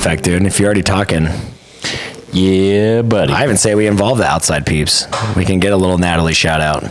effect, dude. If you're already talking. Yeah, buddy. I even say we involve the outside peeps. We can get a little Natalie shout out.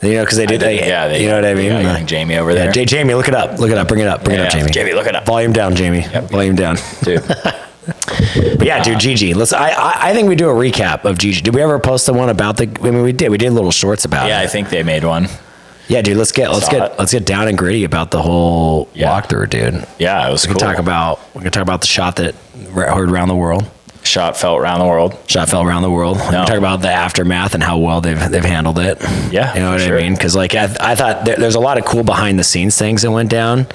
You know, because they did. You know what I mean? Yeah, Jamie over there. Yeah, Jamie, look it up. Bring it up, Jamie. Jamie, look it up. Volume down, Jamie. Yep. Volume down. Dude. But yeah, dude, Gigi. I think we do a recap of Gigi. Did we ever post the one about the? I mean, we did. We did little shorts about it. Yeah, I think they made one. Yeah, dude. Let's get down and gritty about the whole walkthrough, dude. Yeah, it was cool. We can talk about the shot that heard around the world. Shot felt around the world. We can talk about the aftermath and how well they've handled it. Yeah, you know what I mean? Because like I thought there's a lot of cool behind the scenes things that went down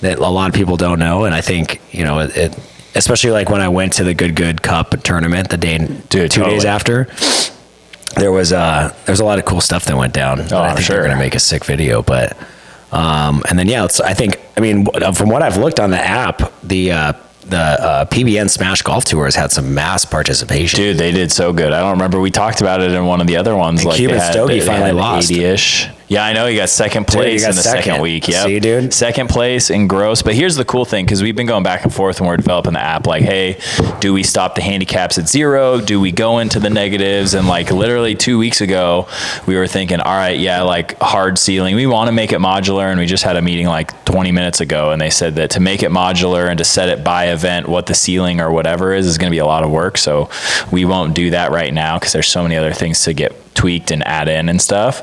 that a lot of people don't know, and I think it especially like when I went to the Good Cup tournament the day, 2 days after. There was a lot of cool stuff that went down. I think they're gonna make a sick video, but and then from what I've looked on the app, the PBN Smash Golf Tour has had some mass participation. Dude, they did so good. I don't remember. We talked about it in one of the other ones. And like Cuban Stogie finally lost 80-ish. Yeah, I know he got second place in the second week. Yeah, see, dude, second place in gross. But here's the cool thing, because we've been going back and forth when we're developing the app. Like, hey, do we stop the handicaps at 0? Do we go into the negatives? And like literally 2 weeks ago, we were thinking, all right, yeah, like hard ceiling. We want to make it modular, and we just had a meeting like 20 minutes ago, and they said that to make it modular and to set it by event, what the ceiling or whatever is going to be a lot of work. So we won't do that right now because there's so many other things to get tweaked and add in and stuff.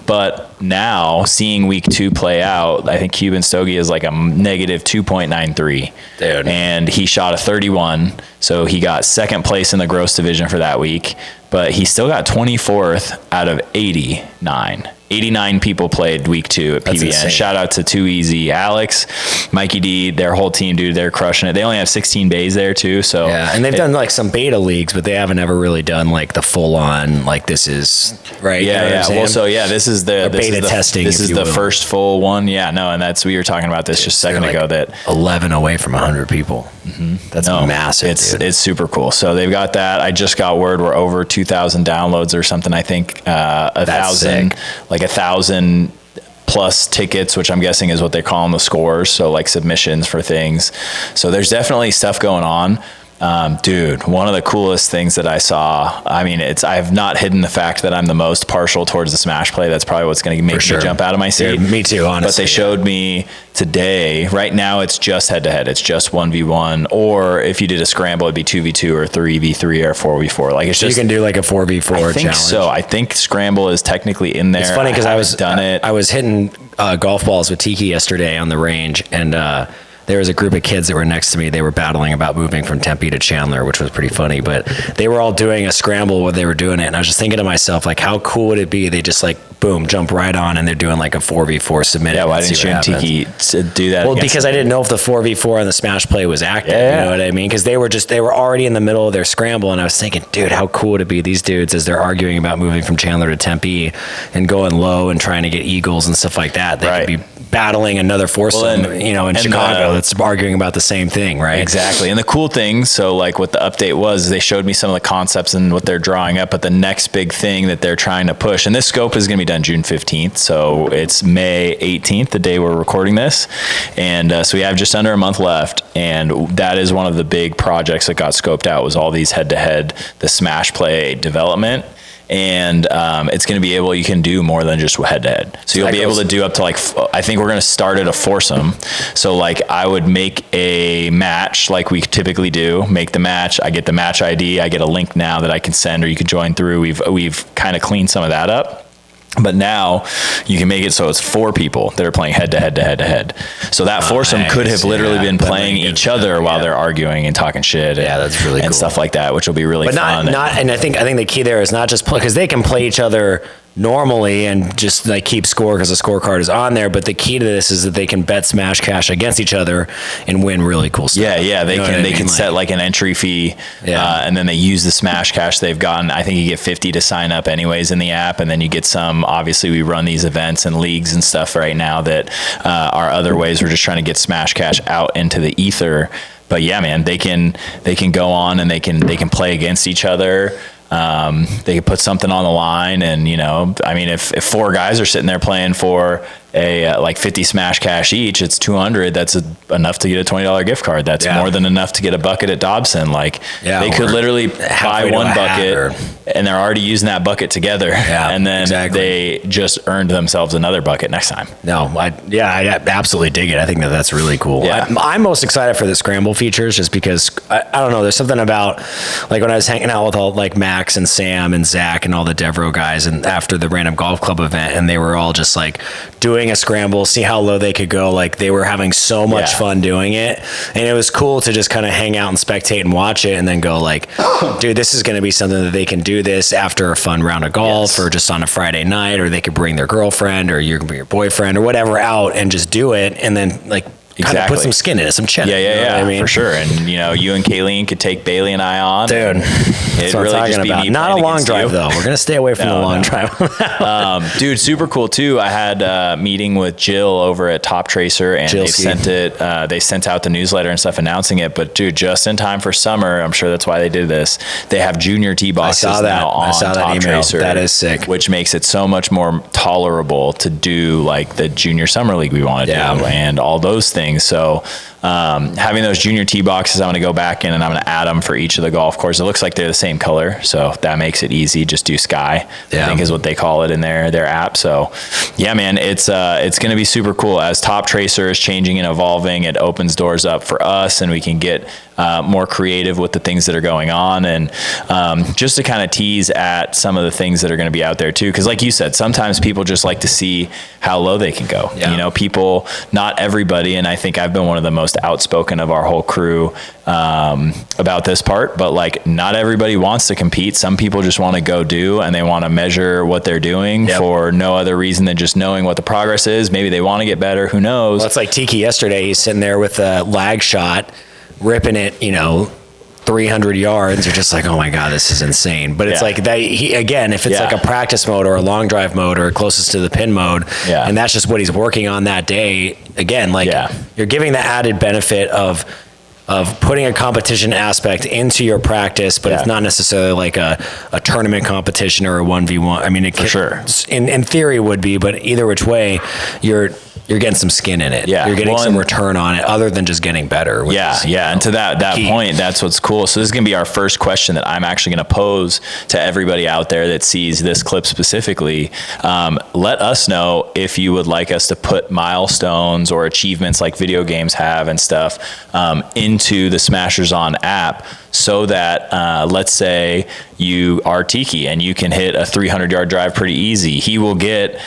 But now seeing week 2 play out, I think Cuban Stogie is like a negative 2.93. Dude. And he shot a 31. So he got second place in the gross division for that week, but he still got 24th out of 89. 89 people played week 2 at PBN. Shout out to Too Easy, Alex, Mikey D, their whole team, dude. They're crushing it. They only have 16 bays there too. So yeah, and they've done like some beta leagues, but they haven't ever really done like the full on, like this is right. Yeah. Well, so yeah, this is the beta testing. This is the first full one. Yeah, no. And that's, we were talking about this just a second ago, that 11 away from 100 people. Mm-hmm. That's massive. It's super cool. So they've got that. I just got word we're over 2,000 downloads or something. I think 1,000 plus tickets, which I'm guessing is what they call them, the scores. So like submissions for things. So there's definitely stuff going on. Dude, one of the coolest things that I saw, I mean, I've not hidden the fact that I'm the most partial towards the smash play. That's probably what's going to make me jump out of my seat. Yeah, me too, honestly. But they showed me today, right now it's just head to head. It's just 1v1, or if you did a scramble, it'd be 2v2 or 3v3 or 4v4. Like it's just, you can do like a 4v4 challenge. I think so. I think scramble is technically in there. It's funny because I was hitting golf balls with Tiki yesterday on the range, and there was a group of kids that were next to me. They were battling about moving from Tempe to Chandler, which was pretty funny, but they were all doing a scramble when they were doing it. And I was just thinking to myself, like, how cool would it be? They just like, boom, jump right on, and they're doing like a 4v4 submit. Yeah, why didn't you and Tiki do that? Well, because I didn't know if the 4v4 and the smash play was active. Yeah. You know what I mean? Because they were already in the middle of their scramble, and I was thinking, dude, how cool would it be? These dudes, as they're arguing about moving from Chandler to Tempe and going low and trying to get eagles and stuff like that, they could be battling another foursome, in Chicago that's arguing about the same thing, right? Exactly. And the cool thing, so like what the update was, they showed me some of the concepts and what they're drawing up, but the next big thing that they're trying to push, and this scope is going to be done June 15th, so it's May 18th, the day we're recording this, and so we have just under a month left, and that is one of the big projects that got scoped out, was all these head-to-head, the smash play development. And it's going to be you can do more than just head-to-head. So you'll be able to do up to like, I think we're going to start at a foursome. So like I would make a match like we typically do, make the match. I get the match ID. I get a link now that I can send, or you can join through. We've kind of cleaned some of that up. But now you can make it so it's 4 people that are playing head-to-head. So that foursome could have literally been playing each other while they're arguing and talking shit. Yeah, that's really cool. And stuff like that, which will be really fun. And I think the key there is not just play, because they can play each other normally and just like keep score because the scorecard is on there. But the key to this is that they can bet smash cash against each other and win really cool stuff. Yeah, they can set like an entry fee, and then they use the smash cash they've gotten. I think you get 50 to sign up anyways in the app, and then you get some. Obviously, we run these events and leagues and stuff right now that are other ways. We're just trying to get smash cash out into the ether. But yeah, man, they can go on and they can play against each other. They can put something on the line, and I mean, if 4 guys are sitting there playing for like 50 smash cash each, it's 200. That's enough to get a $20 gift card. That's more than enough to get a bucket at Dobson. Like they could literally buy one bucket and they're already using that bucket together. And then they just earned themselves another bucket next time. No, I absolutely dig it. I think that's really cool. I'm most excited for the scramble features just because I don't know, there's something about like when I was hanging out with all like Max and Sam and Zach and all the Devro guys and after the Random Golf Club event, and they were all just like doing a scramble, see how low they could go. Like they were having so much fun doing it, and it was cool to just kind of hang out and spectate and watch it and then go like, dude, this is going to be something that they can do this after a fun round of golf or just on a Friday night, or they could bring their girlfriend or your boyfriend or whatever out and just do it, and then like kind of put some skin in it, some chin. I mean, for sure. And you and Kayleen could take Bailey and I on. Dude, that's what I'm talking about. Not a long drive though. We're gonna stay away from the long drive. Dude, super cool too. I had a meeting with Jill over at Top Tracer, and they sent out the newsletter and stuff announcing it. But dude, just in time for summer, I'm sure that's why they did this. They have junior tee boxes now on Top Tracer. That is sick. Which makes it so much more tolerable to do like the junior summer league we want to do and all those things. So having those junior tee boxes, I'm going to go back in and I'm going to add them for each of the golf courses. It looks like they're the same color, so that makes it easy. Just do sky, I think is what they call it in their app. So yeah, man, it's going to be super cool. As Top Tracer is changing and evolving, it opens doors up for us, and we can get more creative with the things that are going on, and just to kind of tease at some of the things that are going to be out there too. Because like you said, sometimes people just like to see how low they can go. People, not everybody, and I think I've been one of the most outspoken of our whole crew about this part, but like not everybody wants to compete. Some people just want to go do, and they want to measure what they're doing for no other reason than just knowing what the progress is. Maybe they want to get better, who knows. Well, it's like Tiki yesterday. He's sitting there with a lag shot, ripping it, 300 yards. You're just like, oh my God, this is insane. But it's like that. Again, if it's like a practice mode or a long drive mode or closest to the pin mode, and that's just what he's working on that day. Again, like you're giving the added benefit of putting a competition aspect into your practice, but it's not necessarily like a tournament competition or a 1v1. I mean, it for sure. In theory would be, but either which way, you're getting some skin in it. You're getting some return on it other than just getting better. And to that point, that's what's cool. So this is going to be our first question that I'm actually going to pose to everybody out there that sees this clip specifically. Let us know if you would like us to put milestones or achievements like video games have and stuff into the SmashersOn app, so that let's say you are Tiki and you can hit a 300-yard drive pretty easy. He will get,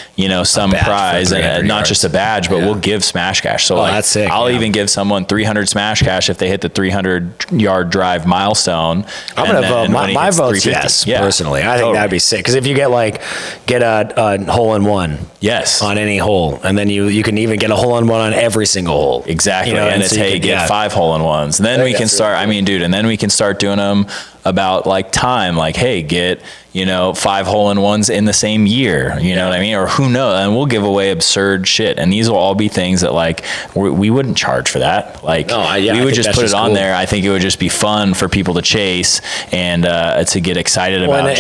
some prize, and not just a badge, but we'll give smash cash. So that's sick. I'll even give someone 300 smash cash if they hit the 300-yard drive milestone. I'm going to vote. My vote's yes, personally. I think that'd be sick. Because if you get a hole-in-one on any hole, and then you can even get a hole-in-one on every single hole. Exactly. And it's, get 5 hole-in-ones. And then we can start, and then we can start doing them about like time, like, hey, get 5 hole-in-ones in the same year, you know what I mean? Or who knows? And we'll give away absurd shit. And these will all be things that like we wouldn't charge for that. Like we would just put it on there. I think it would just be fun for people to chase and to get excited about.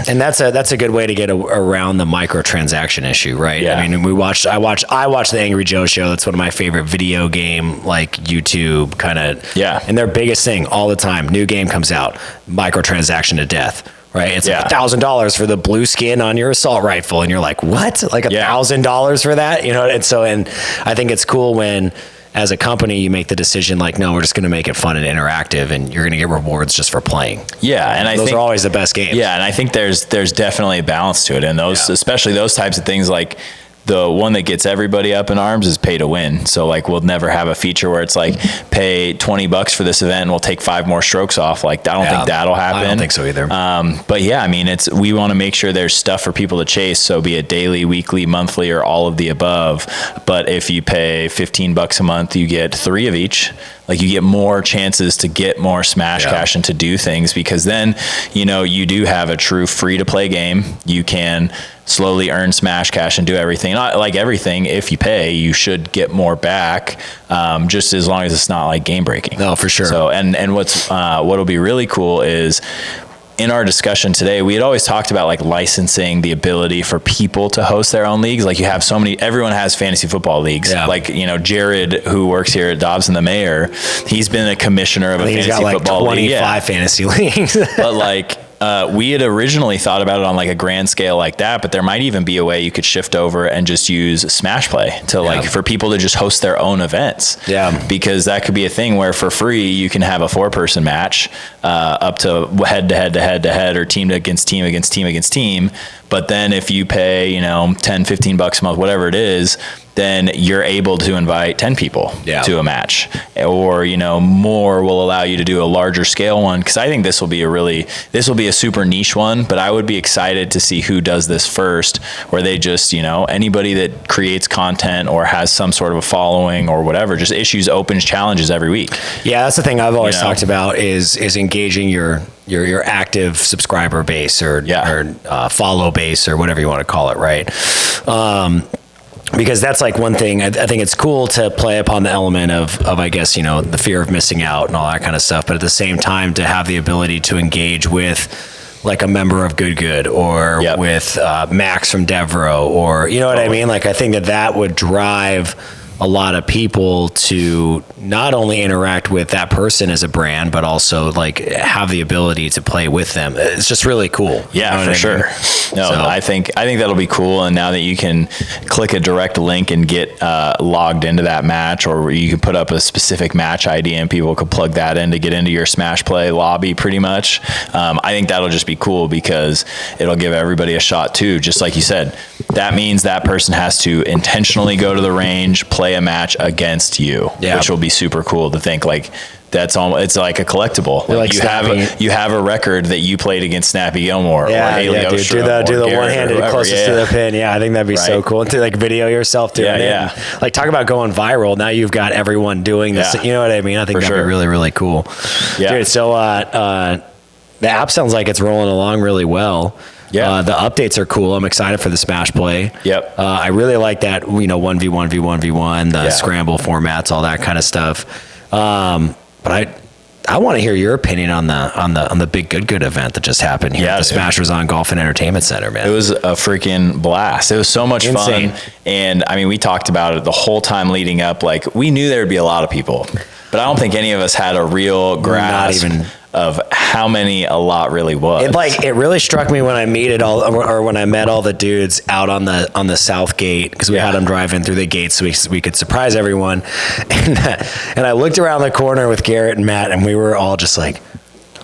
And that's a good way to get around the microtransaction issue, right? I mean, I watch the Angry Joe show. That's one of my favorite video game like YouTube kind of. And their biggest thing all the time, new game comes out, microtransaction to death. Right, it's like $1,000 for the blue skin on your assault rifle, and you're like, what? Like $1,000 for that? And I think it's cool when, as a company, you make the decision like, no, we're just going to make it fun and interactive, and you're going to get rewards just for playing. And I think those are always the best games. And I think there's definitely a balance to it, and those, especially those types of things like. The one that gets everybody up in arms is pay to win. So like we'll never have a feature where it's like pay $20 for this event and we'll take 5 more strokes off. Like I don't think that'll happen. I don't think so either. But I mean, we want to make sure there's stuff for people to chase. So be it daily, weekly, monthly, or all of the above. But if you pay $15 a month, you get 3 of each. Like you get more chances to get more smash cash and to do things, because then, you do have a true free to play game. You can slowly earn smash cash and do everything. Not like everything, if you pay, you should get more back, just as long as it's not like game breaking. No, for sure. So, and what'll be really cool is in our discussion today, we had always talked about like licensing the ability for people to host their own leagues. Like you have everyone has fantasy football leagues. Yeah. Like, Jared, who works here at Dobson the Mayor, he's been a commissioner of a fantasy got like football 25 league. fantasy leagues. But like, we had originally thought about it on like a grand scale like that, but there might even be a way you could shift over and just use Smash Play to like for people to just host their own events. Yeah. Because that could be a thing where for free you can have a 4-person match up to head to head to head to head or team against team against team against team. But then if you pay, $10-15 a month, whatever it is, then you're able to invite 10 people to a match, or, more will allow you to do a larger scale one. Cause I think this will be a super niche one, but I would be excited to see who does this first, where they just, anybody that creates content or has some sort of a following or whatever, just issues open challenges every week. Yeah. That's the thing I've always talked about is engaging your active subscriber base or follow base or whatever you want to call it. Right. Because that's like one thing I think it's cool to play upon the element of I guess, the fear of missing out and all that kind of stuff. But at the same time, to have the ability to engage with like a member of Good or with Max from Devro or, you know what I mean? Like, I think that would drive a lot of people to not only interact with that person as a brand, but also like have the ability to play with them. It's just really cool. Yeah, for sure. No, so, I think that'll be cool. And now that you can click a direct link and get logged into that match, or you can put up a specific match ID and people could plug that in to get into your Smash Play lobby pretty much. I think that'll just be cool because it'll give everybody a shot too. Just like you said, that means that person has to intentionally go to the range, play a match against you, which will be super cool to think like that's almost, it's like a collectible. Like you have a record that you played against Snappy Gilmore or Haley Ostrom do the one-handed closest to the pin. Yeah, I think that'd be so cool. And to like video yourself doing it. Like talk about going viral. Now you've got everyone doing this. You know what I mean? I think that'd be really, really cool. Yeah. Dude, so the app sounds like it's rolling along really well. Yeah. The updates are cool. I'm excited for the Smash Play. Yep. I really like that, 1v1v1v1, the scramble formats, all that kind of stuff. But I want to hear your opinion on the big good event that just happened here at the SmashersOn Golf and Entertainment Center, man. It was a freaking blast. It was so much fun. And I mean, we talked about it the whole time leading up. Like, we knew there would be a lot of people, but I don't think any of us had a real grasp of how many a lot really was. It really struck me when I met all the dudes out on the south gate, because we had them driving through the gates so we could surprise everyone. And I looked around the corner with Garrett and Matt, and we were all just like,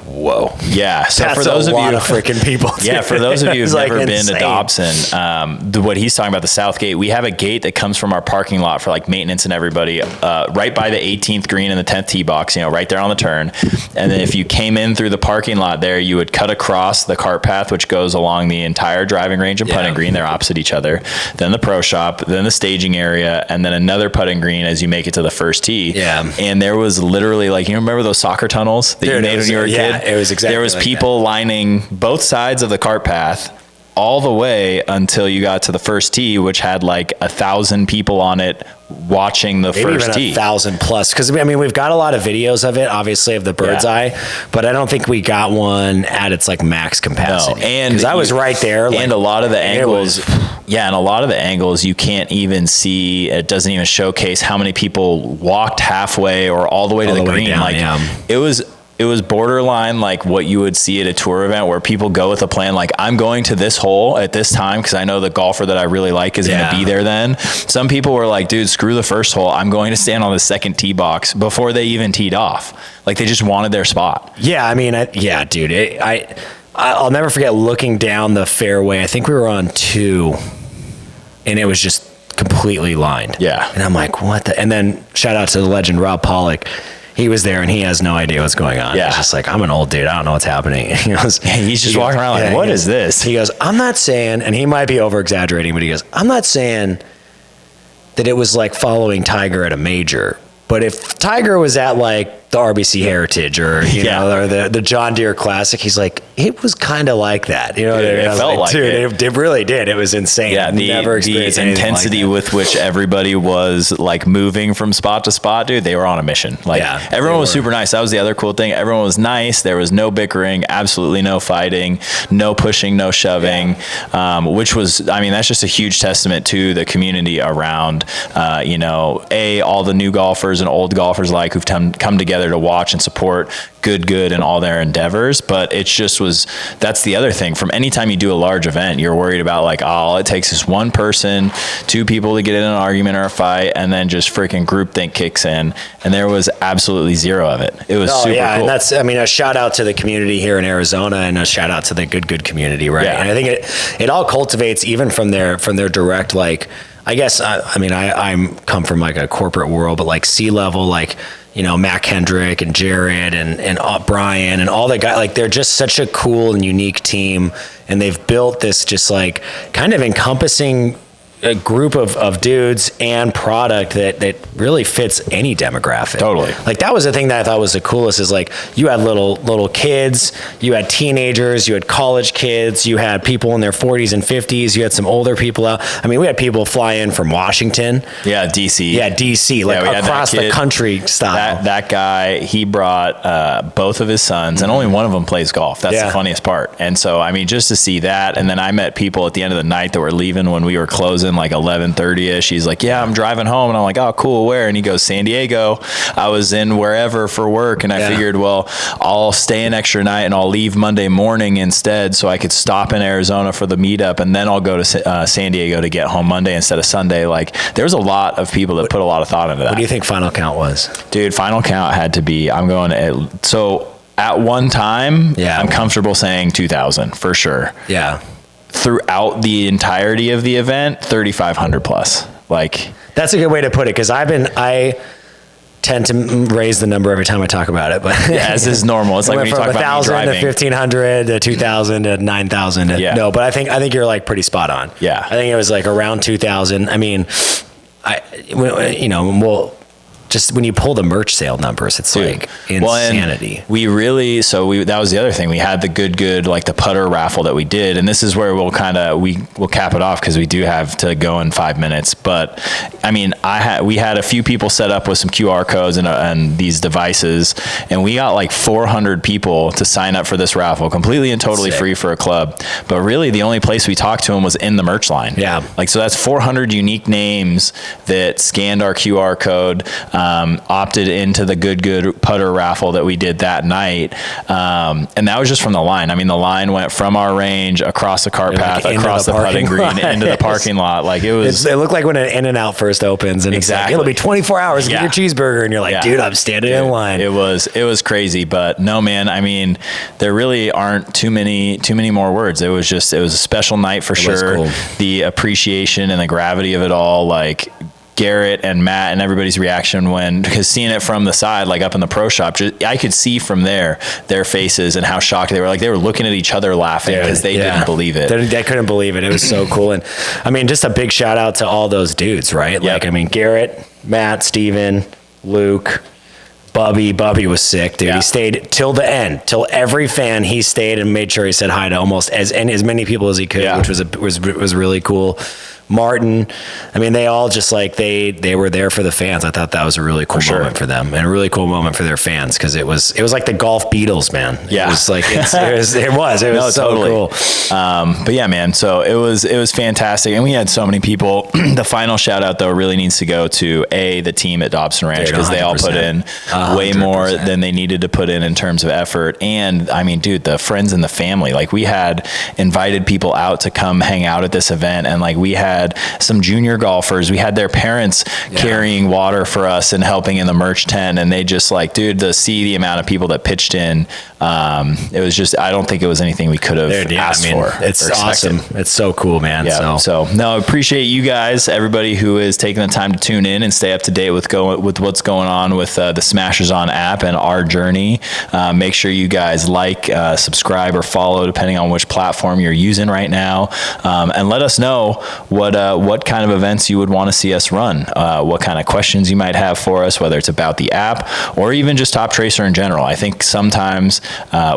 whoa. Yeah. So that's for those a of lot you of freaking people. Dude. Yeah. For those of you who've never been insane. to Dobson, what he's talking about, the South Gate, we have a gate that comes from our parking lot for like maintenance and everybody, right by the 18th green and the 10th tee box, right there on the turn. And then if you came in through the parking lot there, you would cut across the cart path, which goes along the entire driving range and putting green. They're opposite each other. Then the pro shop, then the staging area, and then another putting green as you make it to the first tee. Yeah. And there was literally like, remember those soccer tunnels that you made when you were a kid? It was exactly. There was people lining both sides of the cart path all the way until you got to the first tee, which had like 1,000 people on it watching the first tee. 1,000 plus. Because I mean, we've got a lot of videos of it, obviously, of the bird's eye, but I don't think we got one at its like max capacity. No, and because I was right there, and a lot of the angles, and a lot of the angles you can't even see. It doesn't even showcase how many people walked halfway or all the way to the green. It was borderline like what you would see at a tour event, where people go with a plan like, I'm going to this hole at this time because I know the golfer that I really like is going to be there then. Some people were like, dude, screw the first hole. I'm going to stand on the second tee box before they even teed off. Like, they just wanted their spot. Yeah, I mean, dude. I'll never forget looking down the fairway. I think we were on 2, and it was just completely lined. Yeah. And I'm like, what the? And then shout out to the legend, Rob Pollock. He was there and he has no idea what's going on. Yeah. He's just like, I'm an old dude. I don't know what's happening. He's just walking around like, what is this? He goes, I'm not saying, and he might be over exaggerating, but he goes, I'm not saying that it was like following Tiger at a major, but if Tiger was at like the RBC Heritage or you know or the John Deere Classic. He's like, it was kind of like that. You know, it felt like dude, it really did. It was insane. Yeah, the intensity with which everybody was like moving from spot to spot, dude. They were on a mission. Like everyone was super nice. That was the other cool thing. Everyone was nice. There was no bickering, absolutely no fighting, no pushing, no shoving, which was, I mean, that's just a huge testament to the community around, you know, all the new golfers and old golfers like who've come together to watch and support good and all their endeavors. But it's just that's the other thing. From anytime you do a large event, you're worried about like, oh, all it takes is one person, two people to get in an argument or a fight, and then just freaking groupthink kicks in. And there was absolutely zero of it. It was super cool. And that's, I mean, a shout out to the community here in Arizona and a shout out to the good community, right? Yeah. And I think it all cultivates even from their direct, like, I guess, I mean, I'm come from like a corporate world, but like C-level, like, you know, Matt Kendrick and Jared and Brian and all the guys, like they're just such a cool and unique team. And they've built this just like kind of encompassing a group of dudes and product that really fits any demographic. Totally. Like that was the thing that I thought was the coolest is like you had little kids, you had teenagers, you had college kids, you had people in their 40s and 50s, you had some older people out. I mean, we had people fly in from Washington. Yeah, DC. Yeah, DC, like across the country style. That guy, he brought both of his sons, and only one of them plays golf. That's the funniest part. And so, I mean, just to see that, and then I met people at the end of the night that were leaving when we were closing, like 11:30ish. He's like, yeah, I'm driving home. And I'm like, oh, cool, where? And he goes, San Diego. I was in wherever for work, and I figured, well, I'll stay an extra night and I'll leave Monday morning instead so I could stop in Arizona for the meetup, and then I'll go to San Diego to get home Monday instead of Sunday. Like, there's a lot of people that put a lot of thought into that. What do you think final count was? Dude, final count had to be, so at one time, I'm comfortable saying 2,000 for sure. Yeah. Throughout the entirety of the event, 3,500 plus. Like, that's a good way to put it, because I tend to raise the number every time I talk about it, but as is normal. It's like when you talk about 1,000 to 1,500 to 2,000 to 9,000. No, but I think you're like pretty spot on. Yeah, I think it was like around 2,000. I mean, just when you pull the merch sale numbers, it's like insanity. That was the other thing. We had the good, like the putter raffle that we did. And this is where we'll cap it off, because we do have to go in 5 minutes. But I mean, we had a few people set up with some QR codes and these devices, and we got like 400 people to sign up for this raffle, completely and totally free for a club. But really the only place we talked to them was in the merch line. Yeah. Like, so that's 400 unique names that scanned our QR code, opted into the good putter raffle that we did that night. And that was just from the line. I mean, the line went from our range across the cart path, across the putting green, into the parking lot. Like, it looked like when an In-N-Out first opens, and it's like, it'll be 24 hours to get your cheeseburger, and you're like, dude, I'm standing in line. It was crazy, but no, man, I mean, there really aren't too many more words. It was a special night for sure. Cool. The appreciation and the gravity of it all, like Garrett and Matt and everybody's reaction because seeing it from the side, like up in the pro shop, I could see from their faces and how shocked they were. Like, they were looking at each other laughing because they didn't believe it. They couldn't believe it. It was so cool. And I mean, just a big shout out to all those dudes, right? Like, I mean, Garrett, Matt, Steven, Luke, Bubby was sick, dude. He stayed till the end, till every fan. He stayed and made sure he said hi to almost as many people as he could, which was really cool. Martin, I mean, they all just like they were there for the fans. I thought that was a really cool moment for them, and a really cool moment for their fans, because it was like the golf Beatles, man. Yeah, it was like it was so totally cool. But yeah, man. So it was fantastic, and we had so many people. The final shout out though really needs to go to the team at Dobson Ranch, because they all put in way more than they needed to put in terms of effort. And I mean, dude, the friends and the family. Like, we had invited people out to come hang out at this event, and like we had some junior golfers. We had their parents carrying water for us and helping in the merch tent, and they just like, dude, to see the amount of people that pitched in, it was just, I don't think it was anything we could have asked for. It's awesome. It's so cool, man. Yeah. So no, I appreciate you guys, everybody who is taking the time to tune in and stay up to date with what's going on with the SmashersOn app and our journey. Make sure you guys like, subscribe, or follow, depending on which platform you're using right now, and let us know what what kind of events you would want to see us run, what kind of questions you might have for us, whether it's about the app or even just Top Tracer in general. I think sometimes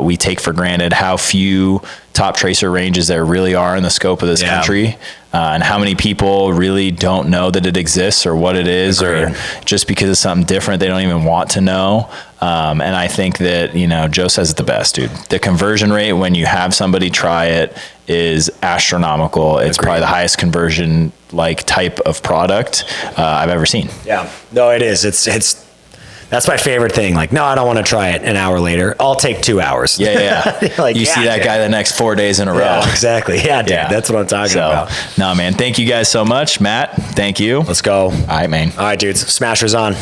we take for granted how few top tracer ranges there really are in the scope of this country, and how many people really don't know that it exists or what it is. Agreed. Or just because it's something different, they don't even want to know. And I think that, Joe says it the best, dude. The conversion rate when you have somebody try it is astronomical. It's probably the highest conversion type of product I've ever seen. Yeah, no, it is. It's that's my favorite thing. No, I don't want to try it an hour later. I'll take 2 hours. Yeah. You see that guy the next 4 days in a row. Yeah, exactly. Yeah, dude. Yeah. That's what I'm talking about. No, man. Thank you guys so much. Matt, thank you. Let's go. All right, man. All right, dudes. Smashers on.